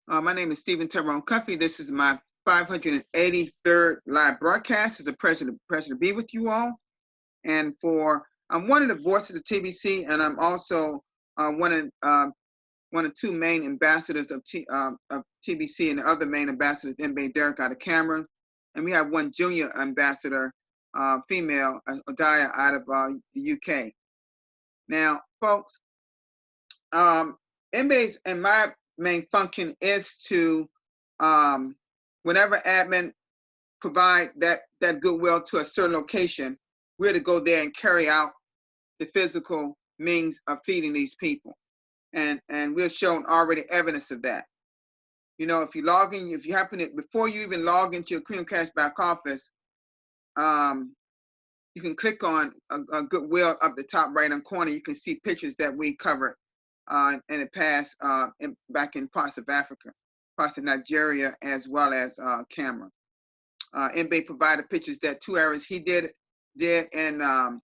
My name is Stephen Tyrone Cuffey. This is my 583rd live broadcast. It's a pleasure to be with you all. And I'm one of the voices of TBC, and I'm also one of two main ambassadors of TBC, and the other main ambassador is MB Derrick out of Cameroon. And we have one junior ambassador, female, Odaya out of the UK. Now, folks, MBA's and my main function is to, whenever admin provide that goodwill to a certain location, we're to go there and carry out the physical means of feeding these people. And we've shown already evidence of that. You know, if you log in, if you happen to, before you even log into your Cream Cash back office, you can click on a goodwill up the top right hand corner. You can see pictures that we covered in the past, back in parts of Africa, parts of Nigeria, as well as Cameroon. MB provided pictures that 2 areas he did in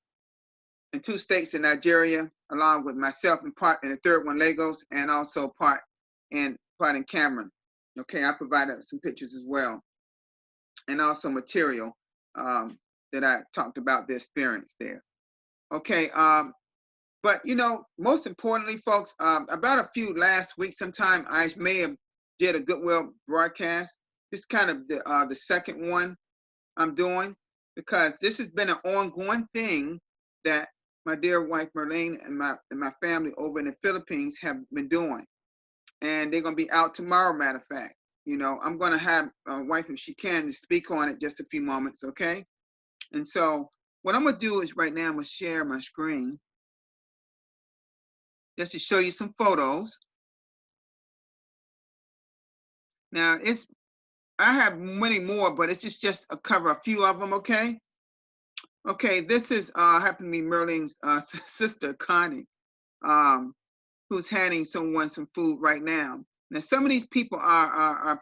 2 states in Nigeria, along with myself, in part in the third one, Lagos, and also part in Cameroon. Okay, I provided some pictures as well, and also material that I talked about the experience there. Okay, but you know, most importantly, folks, about a few last week, sometime I may have did a goodwill broadcast. This is kind of the second one I'm doing, because this has been an ongoing thing that my dear wife Merlene and my family over in the Philippines have been doing, and they're gonna be out tomorrow. Matter of fact, you know, I'm gonna have my wife, if she can, to speak on it just a few moments, okay? And so what I'm gonna do is right now I'm gonna share my screen just to show you some photos. Now I have many more, but it's just a cover a few of them, okay? Okay, this is happened to be Merlene's sister, Connie, who's handing someone some food right now. Now, some of these people are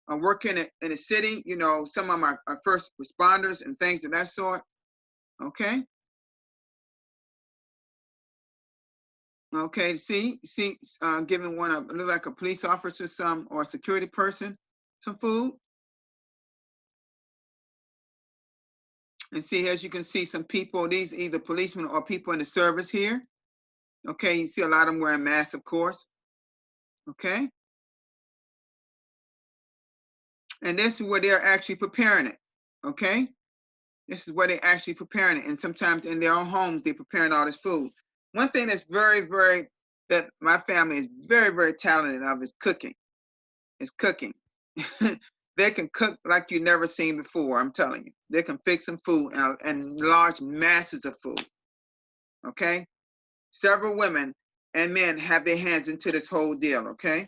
working in the city. You know, some of them are first responders and things of that sort. Okay. Okay. See, giving one look like a police officer, or a security person, some food. And see, as you can see, some people, these either policemen or people in the service here. Okay, you see a lot of them wearing masks, of course. Okay. And this is where they're actually preparing it. Okay. This is where they're actually preparing it. And sometimes in their own homes, they're preparing all this food. One thing that's that my family is very, very talented of is cooking. Is cooking. They can cook like you've never seen before, I'm telling you. They can fix some food and large masses of food. Okay? Several women and men have their hands into this whole deal, okay?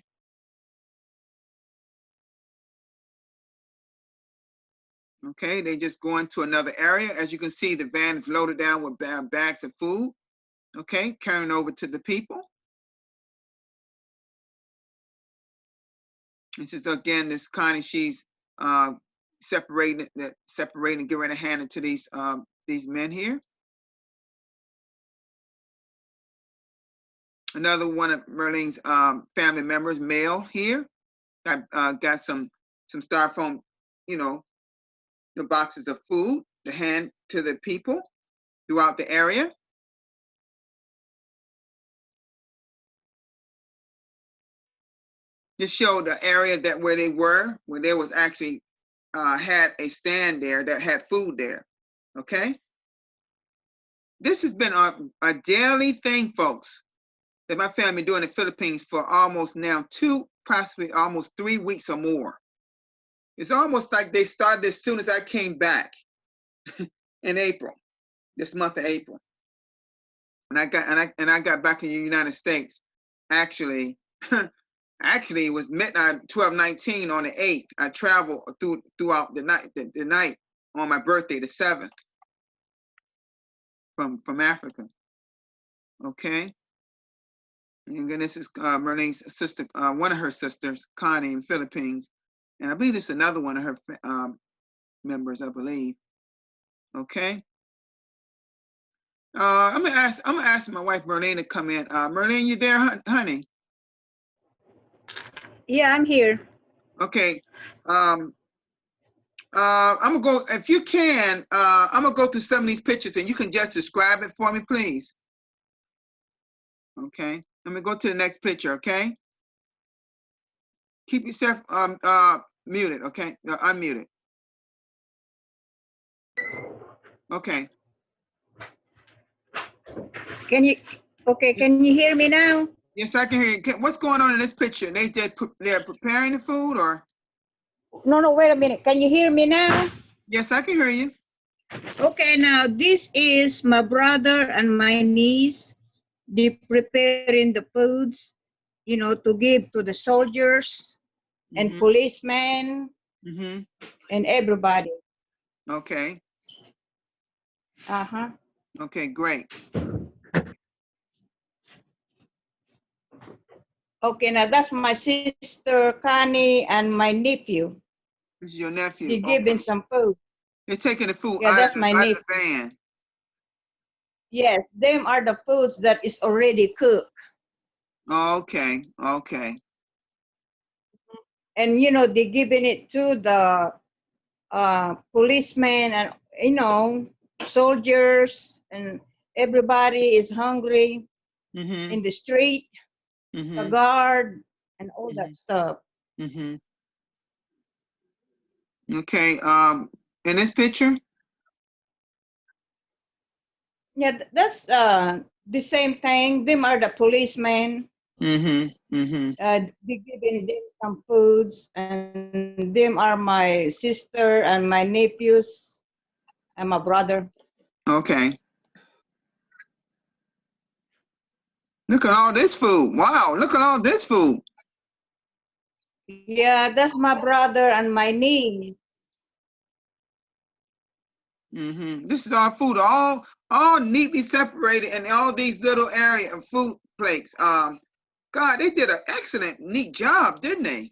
Okay, they just go into another area. As you can see, the van is loaded down with bags of food, okay, carrying over to the people. This is, again, this Connie, she's separating, getting ready to hand it to these men here. Another one of Merlene's family members, male here, got some styrofoam, you know, the boxes of food to hand to the people throughout the area. Just showed the area that where they were, where there was actually had a stand there that had food there. Okay. This has been a daily thing, folks, that my family do in the Philippines for almost now 2, possibly almost 3 weeks or more. It's almost like they started as soon as I came back in April, this month of April. And I got back in the United States. Actually, actually it was midnight, 12/19 on the 8th. I traveled throughout the night on my birthday, the 7th, from Africa. Okay. And again, this is Merlene's sister, one of her sisters, Connie, in the Philippines. And I believe this is another one of her members, I believe. Okay. I'm gonna ask my wife Merlene to come in. Merlene, you there, honey? Yeah, I'm here. Okay. I'm gonna go, if you can, I'm gonna go through some of these pictures and you can just describe it for me, please. Okay. Let me go to the next picture, okay? Keep yourself muted, okay? Unmuted. Okay. Can you, okay, can you hear me now? Yes, I can hear you. What's going on in this picture? They're preparing the food, or? No, no, wait a minute. Can you hear me now? Yes, I can hear you. Okay, now this is my brother and my niece. They preparing the foods, to give to the soldiers and Mm-hmm. policemen Mm-hmm. and everybody. Okay. Uh-huh. Okay, great. Okay, now that's my sister Connie and my nephew. This is your They nephew. giving Okay. some food. They're taking the food Yeah, that's my out of nephew. the van. Yes, them are the foods that is already cooked. Okay. Okay. And they giving it to the policemen and soldiers, and everybody is hungry Mm-hmm. in the street, the Mm-hmm. guard and all Mm-hmm. that stuff. Mm-hmm. Okay. In this picture? Yeah, that's the same thing. Them are the policemen. Mm-hmm. Mm-hmm. They giving them some foods, and them are my sister and my nephews and my brother. Okay. Look at all this food. Wow, look at all this food. Yeah, that's my brother and my niece. Mm-hmm. This is our food, all neatly separated in all these little area of food plates. God, they did an excellent, neat job, didn't they?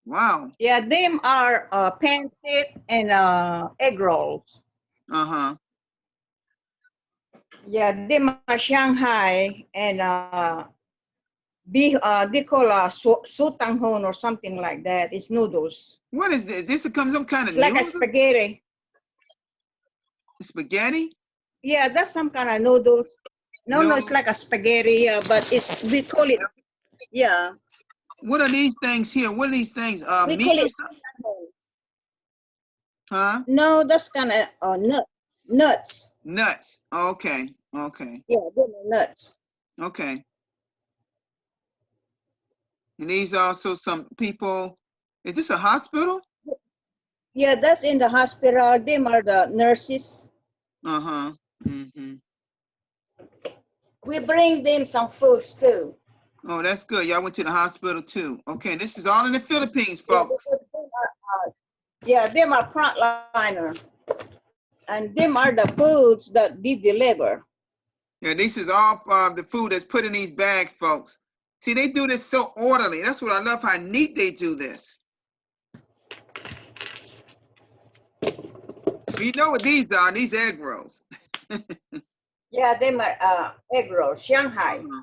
Wow. Yeah, them are pancake and egg rolls. Uh-huh. Yeah, them are Shanghai and they call sutanghon or something like that. It's noodles. What is this? This comes some kind of It's like a noodles or spaghetti. spaghetti? Yeah, that's some kind of noodles. No, no, it's Noodles? like a spaghetti. Yeah, but we call it. Yeah, What are these things here? What are these things? we Meat call or it something? sutanghon. Huh? No, that's kind of nuts. Nuts. Nuts. Okay. Okay. Yeah, them are nuts. Okay. And these are also some people. Is this a hospital? Yeah, that's in the hospital. Them are the nurses. Uh-huh. Mm-hmm. We bring them some foods too. Oh, that's good. Y'all went to the hospital too. Okay, this is all in the Philippines, Yeah, folks. because them are frontliner, and them are the foods that we deliver. Yeah, this is all the food that's put in these bags, folks. See, they do this so orderly. That's what I love, how neat they do this. You know what these are, these egg rolls. Yeah, them are egg rolls, Shanghai. Uh-huh.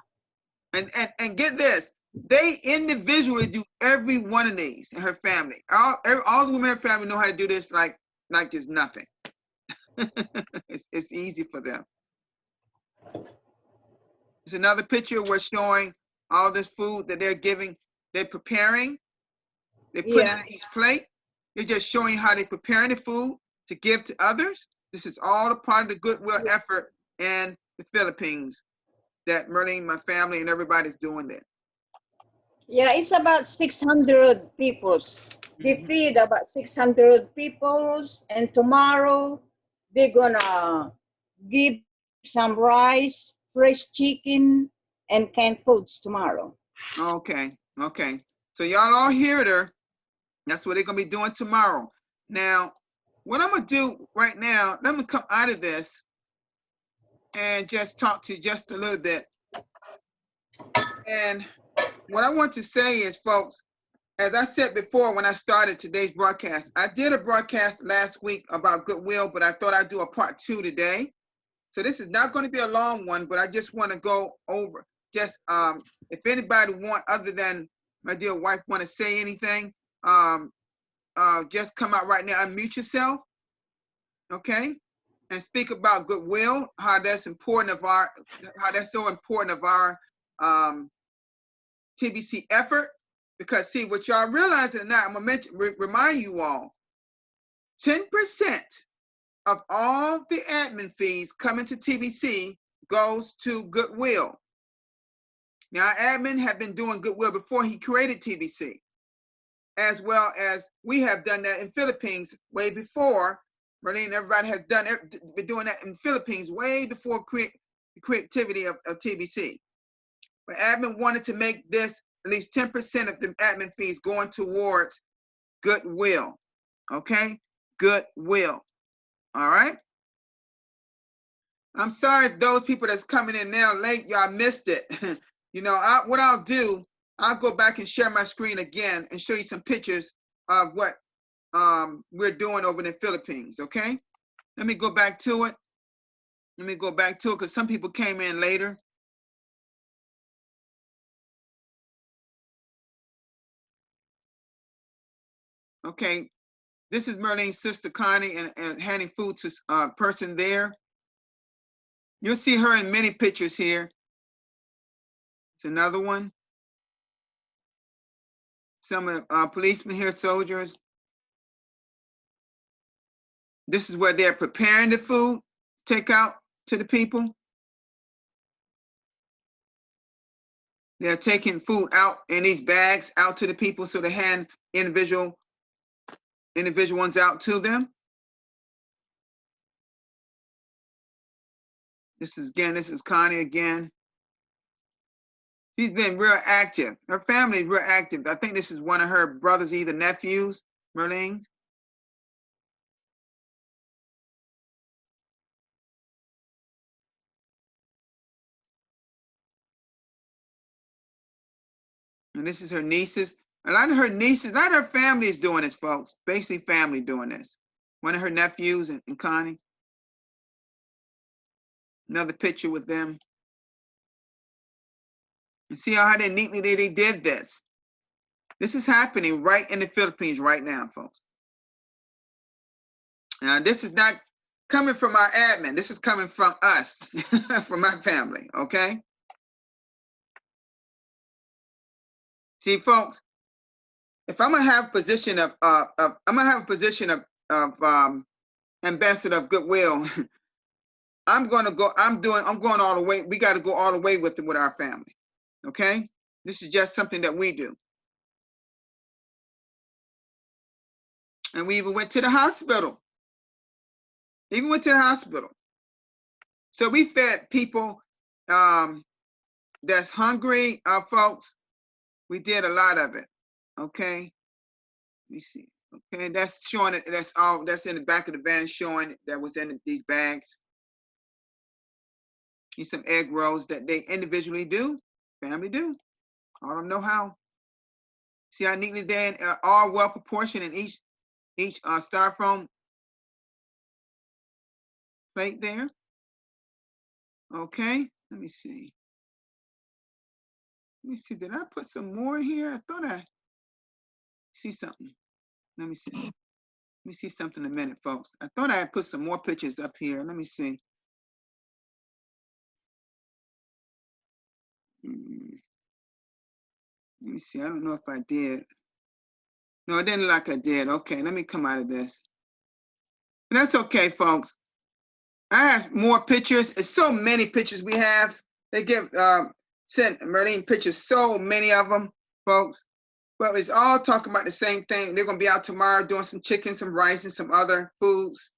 And get this, they individually do every one of these in her family. All the women in her family know how to do this like it's nothing. It's easy for them. It's another picture we're showing all this food that they're giving, they're preparing, they put it Yeah, in each plate. They're just showing how they're preparing the food to give to others. This is all a part of the goodwill effort in the Philippines that Merlene, my family, and everybody's doing that. yeah, it's about 600 peoples. They Mhm. feed about 600 peoples, and tomorrow they're gonna give some rice, fresh chicken, and canned foods tomorrow. Okay, okay. So y'all all heard her. That's what they're gonna be doing tomorrow. Now, what I'm gonna do right now, let me come out of this and just talk to you just a little bit. And what I want to say is, folks, as I said before when I started today's broadcast, I did a broadcast last week about goodwill, but I thought I'd do a part 2 today. So this is not going to be a long one, but I just want to go over just if anybody want, other than my dear wife, want to say anything, just come out right now, unmute yourself, okay, and speak about goodwill, how that's important of our, how that's so important of our TBC effort. Because see, what y'all realizing or not, I'm gonna remind you all, 10% of all the admin fees coming to TBC goes to goodwill. Now, admin have been doing goodwill before he created TBC, as well as we have done that in Philippines way before. Marlene, everybody has been doing that in Philippines way before the creativity of TBC. But admin wanted to make this at least 10% of the admin fees going towards goodwill. Okay, goodwill. All right. I'm sorry if those people that's coming in now late, y'all missed it. You know, what I'll do, I'll go back and share my screen again and show you some pictures of what we're doing over in the Philippines. Okay, let me go back to it. Let me go back to it because some people came in later. Okay, this is Merlene's sister Connie and handing food to a person there. You'll see her in many pictures here. It's another one. Some policemen here, soldiers. This is where they're preparing the food, take out to the people. They're taking food out in these bags out to the people, so they hand individual ones out to them. This is Connie again. She's been real active. Her family is real active. I think this is one of her brothers, either nephews, Merlene's. And this is her nieces. A lot of her nieces, a lot of her family is doing this, folks. Basically family doing this. One of her nephews and Connie. Another picture with them. And see how they neatly they did this. This is happening right in the Philippines right now, folks. Now, this is not coming from our admin. This is coming from us, from my family, okay? See, folks, if I'm gonna have a position of ambassador of goodwill, I'm going all the way. We got to go all the way with our family, okay? This is just something that we do. And we even went to the hospital. So we fed people that's hungry, folks. We did a lot of it, okay? Let me see. Okay, that's showing it. That's in the back of the van showing that was in these bags. Here's some egg rolls that they individually do, family do. All of them know how. See how neatly they are well proportioned in each styrofoam plate there. Okay, let me see. Did I put some more here? I thought I see something. Let me see. Let me see something in a minute, folks. I thought I had put some more pictures up here. Let me see. Let me see. I don't know if I did. No, it didn't look like I did. Okay, let me come out of this. But that's okay, folks. I have more pictures. It's so many pictures we have. They sent Marlene pictures, so many of them, folks. But it's all talking about the same thing. They're gonna be out tomorrow doing some chicken, some rice, and some other foods.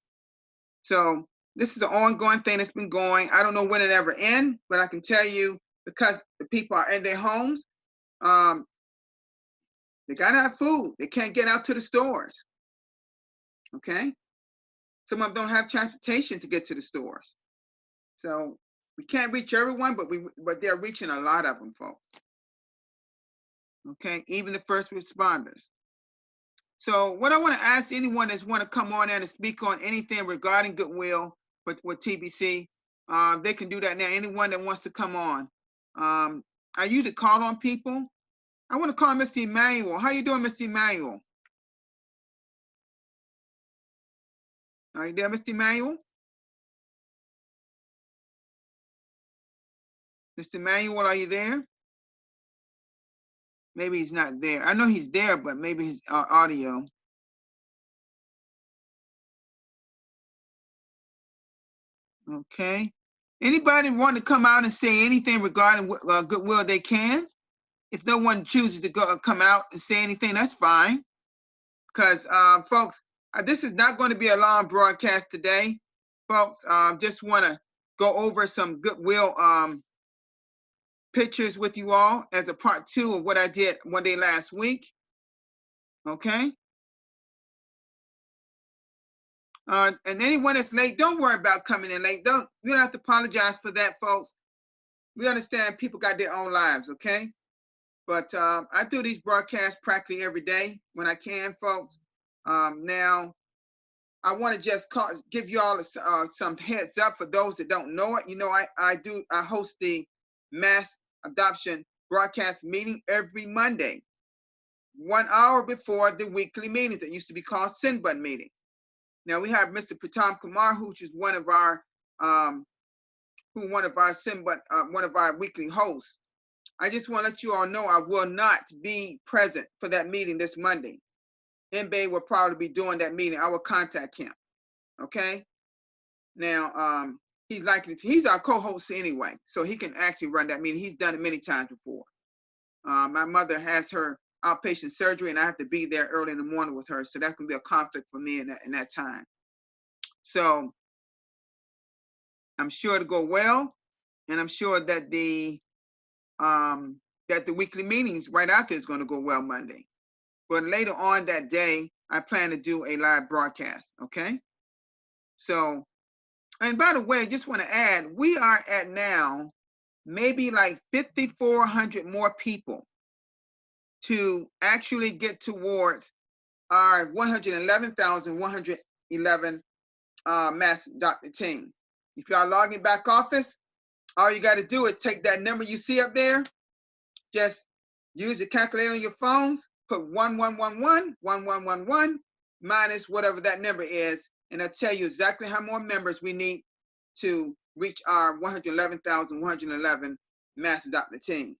So this is an ongoing thing that's been going. I don't know when it ever ends, but I can tell you, because the people are in their homes, they gotta have food. They can't get out to the stores. Okay. Some of them don't have transportation to get to the stores. So we can't reach everyone, but they're reaching a lot of them, folks. Okay, even the first responders. So what I want to ask anyone that's want to come on in and speak on anything regarding goodwill with TBC, they can do that now. Anyone that wants to come on, I usually call on people. I want to call Mr. Emmanuel. How you doing, Mr. Emmanuel? Are you there, Mr. Emmanuel? Mr. Emmanuel, are you there? Maybe he's not there. I know he's there, but maybe his audio. Okay. Anybody want to come out and say anything regarding Goodwill, they can. If no one chooses to come out and say anything, that's fine. Because, folks, this is not going to be a long broadcast today. Folks, just want to go over some Goodwill pictures with you all as a part 2 of what I did one day last week. Okay. And anyone that's late, don't worry about coming in late. You don't have to apologize for that, folks. We understand people got their own lives, okay? But I do these broadcasts practically every day when I can, folks. Now, I want to just give you all some heads up for those that don't know it. You know, I host the mass adoption broadcast meeting every Monday, 1 hour before the weekly meetings that used to be called Sinbun meetings. Now we have Mr. Pratam Kumar, which is one of our weekly hosts. I just want to let you all know I will not be present for that meeting this Monday. Mbae will probably be doing that meeting. I will contact him. Okay. Now he's our co-host anyway, so he can actually run that meeting. He's done it many times before. My mother has her outpatient surgery, and I have to be there early in the morning with her, so that's gonna be a conflict for me in that time. So I'm sure it'll go well, and I'm sure that the weekly meetings right after is going to go well Monday. But later on that day, I plan to do a live broadcast. Okay. So, and by the way, I just want to add, we are at now maybe like 5,400 more people to actually get towards our 111,111 mass adopted team. If y'all logging back office, all you got to do is take that number you see up there, just use your calculator on your phones, put 1111 minus whatever that number is, and it'll tell you exactly how more members we need to reach our 111,111 mass adopted team.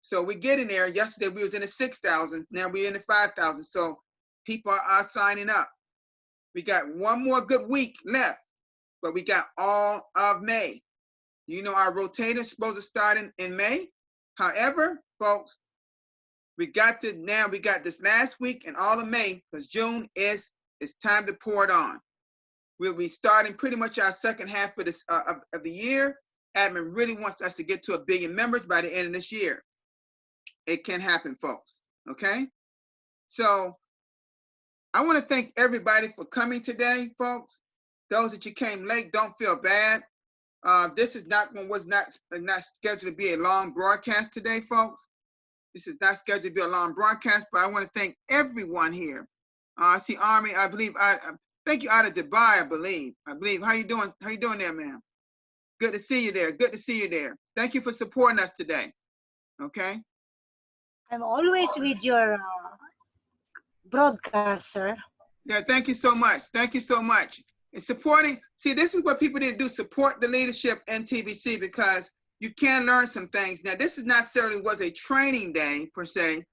So we're getting there. Yesterday we was in the 6,000. Now we're in the 5,000. So people are signing up. We got one more good week left, but we got all of May. You know, our rotator is supposed to start in May. However, folks, we got this last week and all of May, because June it's time to pour it on. We'll be starting pretty much our second half of this of the year. Admin really wants us to get to 1 billion members by the end of this year. It can happen, folks. Okay. So I want to thank everybody for coming today, folks. Those that you came late, don't feel bad. This is was not scheduled to be a long broadcast today, folks. This is not scheduled to be a long broadcast, but I want to thank everyone here. I see Army, I believe. Thank you out of Dubai, I believe. How you doing? How you doing there, ma'am? Good to see you there. Good to see you there. Thank you for supporting us today. Okay. I'm always with your broadcast, sir. Yeah, thank you so much. Thank you so much. And supporting, see, this is what people need to do, support the leadership in TBC, because you can learn some things. Now, this is not necessarily was a training day per se.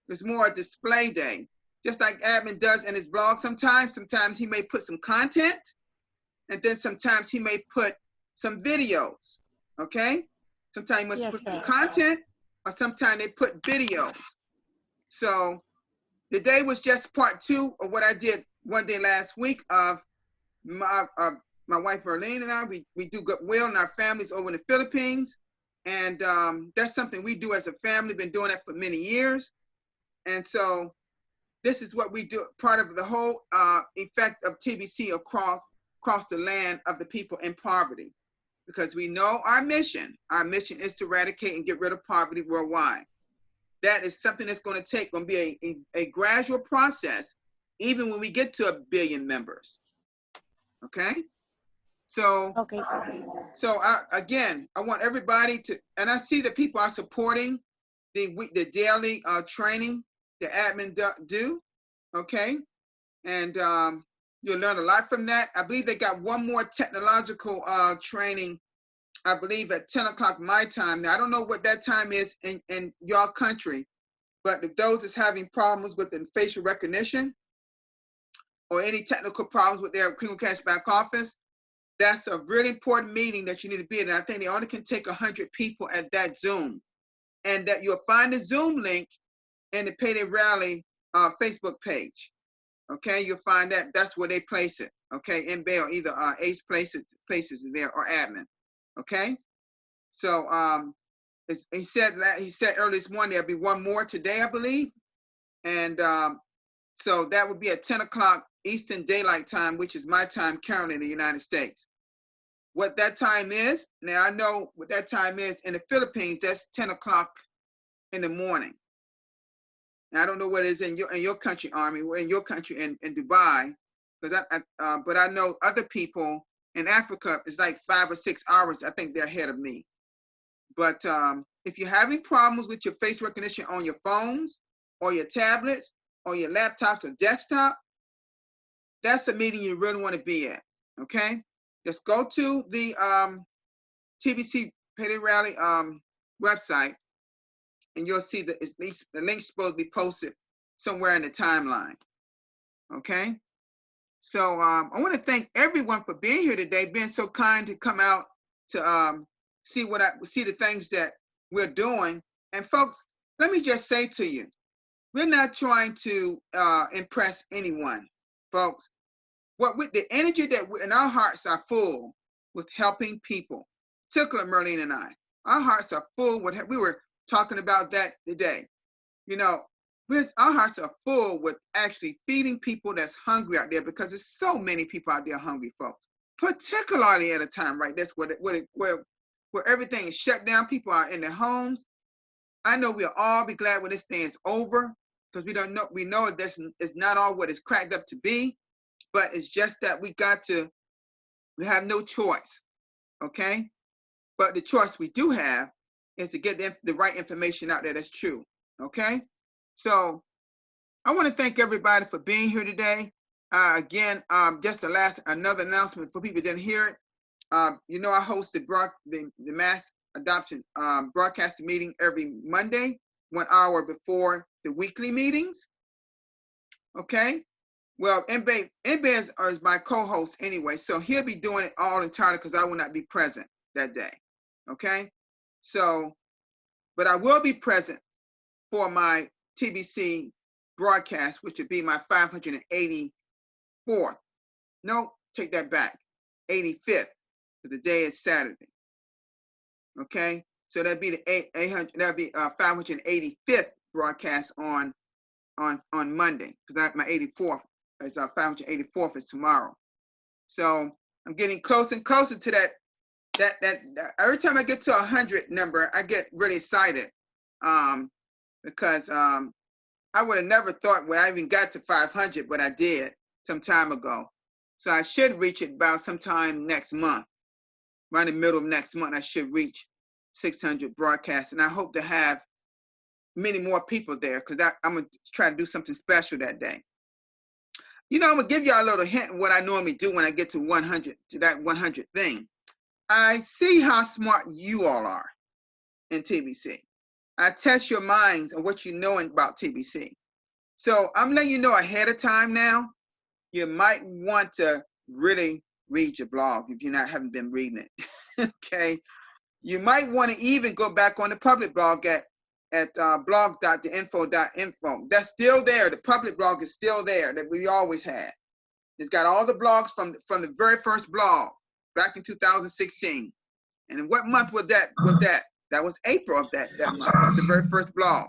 It's more a display day. Just like admin does in his blog sometimes. Sometimes he may put some content, and then sometimes he may put some videos, okay? Sometimes he must put some content, or sometimes they put videos. So today was just part 2 of what I did one day last week of my wife Marlene and I. We do Goodwill in our families over in the Philippines. And that's something we do as a family, been doing that for many years. And so this is what we do, part of the whole effect of TBC across the land of the people in poverty. Because we know our mission is to eradicate and get rid of poverty worldwide. That is something that's going to be a gradual process, even when we get to 1 billion members. Okay? So, Okay, sir. again, I want everybody to, and I see that people are supporting the daily training the admin do, okay? And you'll learn a lot from that. I believe they got one more technological training, I believe at 10 o'clock my time. Now, I don't know what that time is in your country, but if those is having problems with the facial recognition or any technical problems with their criminal cash back office, that's a really important meeting that you need to be in. And I think they only can take 100 people at that Zoom. And that you'll find the Zoom link in the Payday Rally Facebook page. Okay, you'll find that that's where they place it. Okay, in bail, either Ace places there or admin. Okay, so he said earlier this morning there'll be one more today, I believe, and so that would be at 10 o'clock Eastern Daylight Time, which is my time currently in the United States. What that time is, now I know what that time is in the Philippines, that's 10 o'clock in the morning. Now, I don't know what it is in your country, Army, or in your country in Dubai, but I know other people in Africa, it's like 5 or 6 hours, I think they're ahead of me. But if you're having problems with your face recognition on your phones or your tablets or your laptops or desktop, that's a meeting you really want to be at, okay? Just go to the TBC Payday Rally website, and you'll see that the link's supposed to be posted somewhere in the timeline, okay? So I want to thank everyone for being here today, being so kind to come out to see the things that we're doing. And folks, let me just say to you, we're not trying to impress anyone, folks. What with the energy that in our hearts are full with helping people, particularly Merlene and I, our hearts are full with. We were talking about that today. You know, our hearts are full with actually feeding people that's hungry out there, because there's so many people out there hungry, folks. Particularly at a time like this where everything is shut down, people are in their homes. I know we'll all be glad when this thing is over, because we know this is not all what it's cracked up to be, but it's just that we have no choice, okay? But the choice we do have is to get the right information out there that's true, okay? So I want to thank everybody for being here today. Again, just another announcement for people who didn't hear it. You know, I host the mass adoption broadcasting meeting every Monday, 1 hour before the weekly meetings. Okay. Well, Mbe is my co-host anyway, so he'll be doing it all entirely because I will not be present that day. Okay. So, but I will be present for my TBC broadcast, which would be my 584th. No, take that back. 85th, because the day is Saturday. Okay, so that'd be the 585th broadcast on Monday, because my 84th is 584th is tomorrow. So I'm getting closer and closer to that. Every time I get to 100 number, I get really excited, because I would have never thought when I even got to 500, but I did some time ago. So I should reach it about sometime next month. Around the middle of next month, I should reach 600 broadcasts. And I hope to have many more people there, because I'm going to try to do something special that day. You know, I'm going to give y'all a little hint of what I normally do when I get to 100, to that 100 thing. I see how smart you all are in TBC. I test your minds on what you know about TBC. So I'm letting you know ahead of time now, you might want to really read your blog if you haven't been reading it. Okay. You might want to even go back on the public blog at blog.theinfo.info. That's still there. The public blog is still there, that we always had. It's got all the blogs from the very first blog back in 2016. And in what month was that? That was April of that month. That was the very first blog.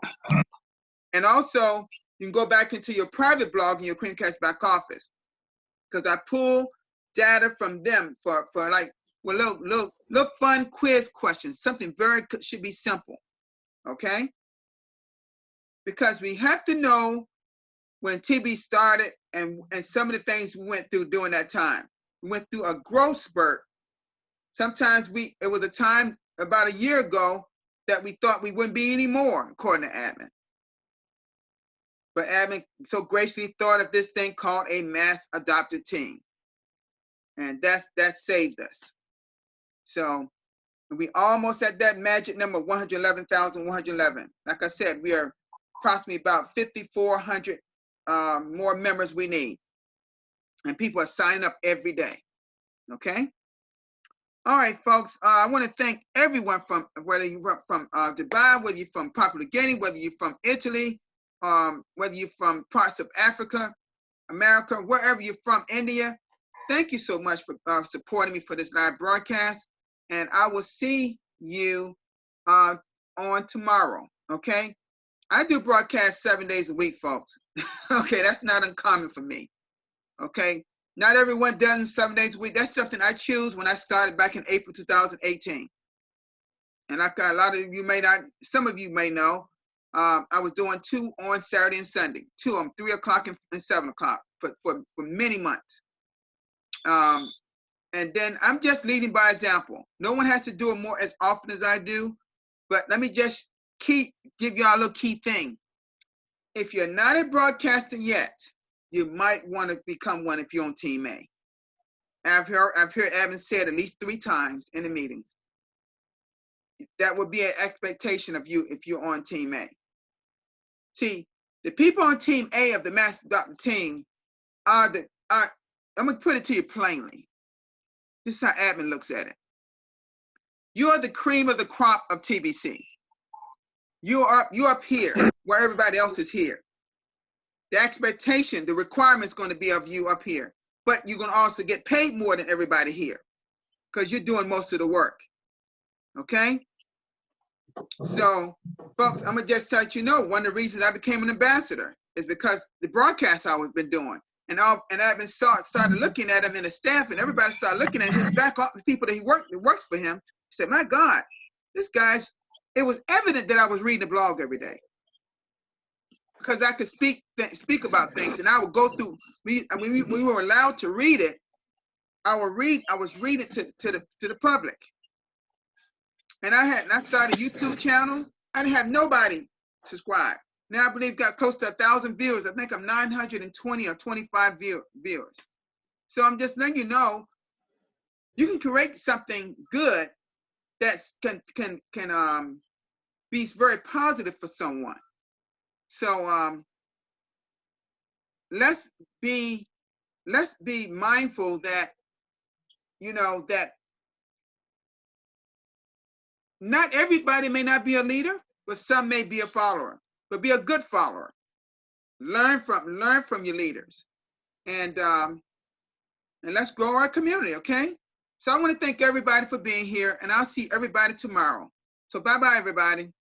And also, you can go back into your private blog in your Cream Cash back office, because I pull data from them for like little fun quiz questions. Something should be simple, okay? Because we have to know when TB started and some of the things we went through during that time. We went through a growth spurt Sometimes it was a time about a year ago that we thought we wouldn't be anymore, according to admin. But admin so graciously thought of this thing called a mass adopted team. And that saved us. So we almost at that magic number, 111,111. Like I said, we are approximately about 5,400 more members we need. And people are signing up every day. Okay? All right, folks. I want to thank everyone from whether you're from Dubai, whether you're from Papua New Guinea, whether you're from Italy, whether you're from parts of Africa, America, wherever you're from, India. Thank you so much for supporting me for this live broadcast. And I will see you on tomorrow. Okay? I do broadcast 7 days a week, folks. Okay, that's not uncommon for me. Okay? Not everyone does 7 days a week. That's something I choose when I started back in April 2018. And I've got a lot of you may not, some of you may know, I was doing 2 on Saturday and Sunday, 2 on 3 o'clock and 7 o'clock for many months. And then I'm just leading by example. No one has to do it more as often as I do, but let me just give y'all a little key thing. If you're not a broadcaster yet, you might want to become one if you're on Team A. I've heard admin said at least 3 times in the meetings. That would be an expectation of you if you're on Team A. See, the people on Team A of the Master Adopted Team I'm gonna put it to you plainly. This is how admin looks at it. You're the cream of the crop of TBC. You're up here where everybody else is here. The expectation, the requirement is going to be of you up here, but you're going to also get paid more than everybody here because you're doing most of the work. Okay? So, folks, I'm going to just let you know, one of the reasons I became an ambassador is because the broadcasts I've been doing. And admin started looking at him and the staff, and everybody started looking at his back office, people that works for him. He said, my God, this guy's, it was evident that I was reading the blog every day. Because I could speak about things, and I would go through. We were allowed to read it. I was reading it to the public. And I started a YouTube channel. I didn't have nobody subscribe. Now I believe got close to 1,000 viewers. I think I'm 920 or 25 viewers. So I'm just letting you know, you can create something good that can be very positive for someone. So let's be mindful that, you know, that not everybody may not be a leader, but some may be a follower. But be a good follower. Learn from your leaders, and let's grow our community. Okay. So I want to thank everybody for being here, and I'll see everybody tomorrow. So bye bye, everybody.